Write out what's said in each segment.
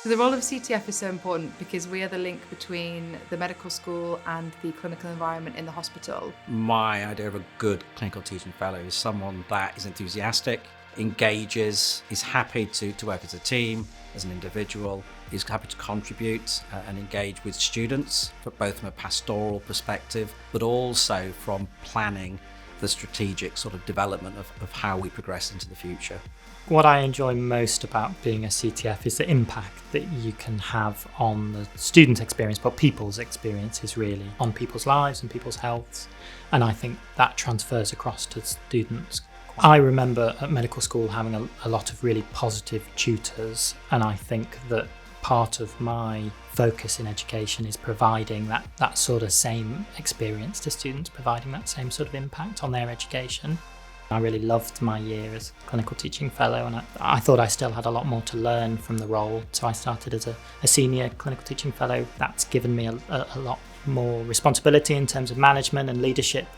The role of CTF is so important because we are the link between the medical school and the clinical environment in the hospital. My idea of a good clinical teaching fellow is someone that is enthusiastic, engages, is happy to work as a team, as an individual, is happy to contribute and engage with students, but both from a pastoral perspective, but also from planning the strategic sort of development of how we progress into the future. What I enjoy most about being a CTF is the impact that you can have on the student experience, but people's experiences really, on people's lives and people's healths. And I think that transfers across to students. I remember at medical school having a lot of really positive tutors, and I think that part of my focus in education is providing that sort of same experience to students, providing that same sort of impact on their education. I really loved my year as clinical teaching fellow, and I thought I still had a lot more to learn from the role. So I started as a senior clinical teaching fellow. That's given me a lot more responsibility in terms of management and leadership.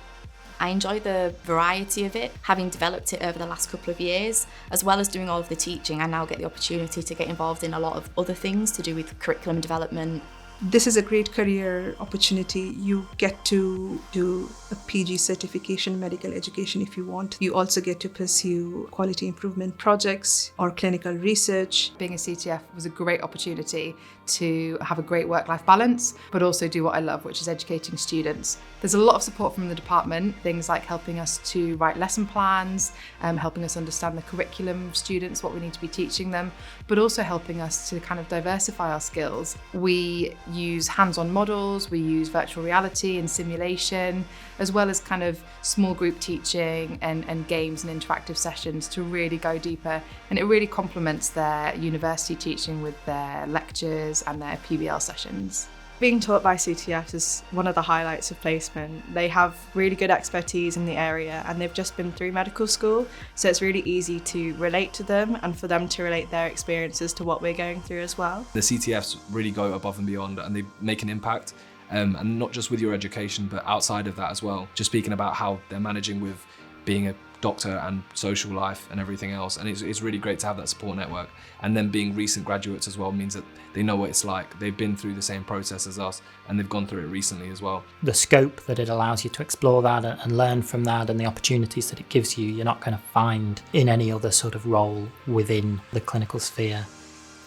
I enjoy the variety of it. Having developed it over the last couple of years, as well as doing all of the teaching, I now get the opportunity to get involved in a lot of other things to do with curriculum development. This is a great career opportunity. You get to do a PG certification, medical education if you want. You also get to pursue quality improvement projects or clinical research. Being a CTF was a great opportunity to have a great work-life balance, but also do what I love, which is educating students. There's a lot of support from the department, things like helping us to write lesson plans, helping us understand the curriculum of students, what we need to be teaching them, but also helping us to kind of diversify our skills. We use hands-on models, we use virtual reality and simulation, as well as kind of small group teaching and games and interactive sessions to really go deeper. And it really complements their university teaching with their lectures and their PBL sessions. Being taught by CTFs is one of the highlights of placement. They have really good expertise in the area and they've just been through medical school, so it's really easy to relate to them and for them to relate their experiences to what we're going through as well. The CTFs really go above and beyond and they make an impact, and not just with your education but outside of that as well. Just speaking about how they're managing with being a doctor and social life and everything else, and it's really great to have that support network. And then being recent graduates as well means that they know what it's like. They've been through the same process as us and they've gone through it recently as well. The scope that it allows you to explore that and learn from that, and the opportunities that it gives you, you're not going to find in any other sort of role within the clinical sphere.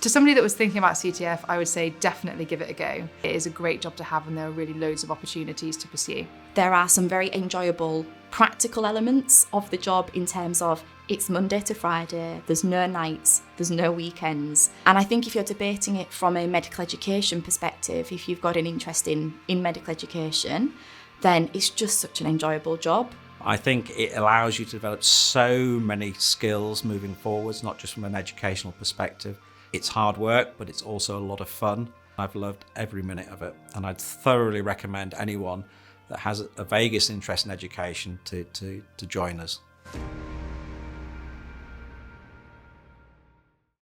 To somebody that was thinking about CTF, I would say definitely give it a go. It is a great job to have and there are really loads of opportunities to pursue. There are some very enjoyable practical elements of the job in terms of it's Monday to Friday, there's no nights, there's no weekends. And I think if you're debating it from a medical education perspective, if you've got an interest in medical education, then it's just such an enjoyable job. I think it allows you to develop so many skills moving forwards, not just from an educational perspective. It's hard work, but it's also a lot of fun. I've loved every minute of it, and I'd thoroughly recommend anyone that has a vaguest interest in education to join us.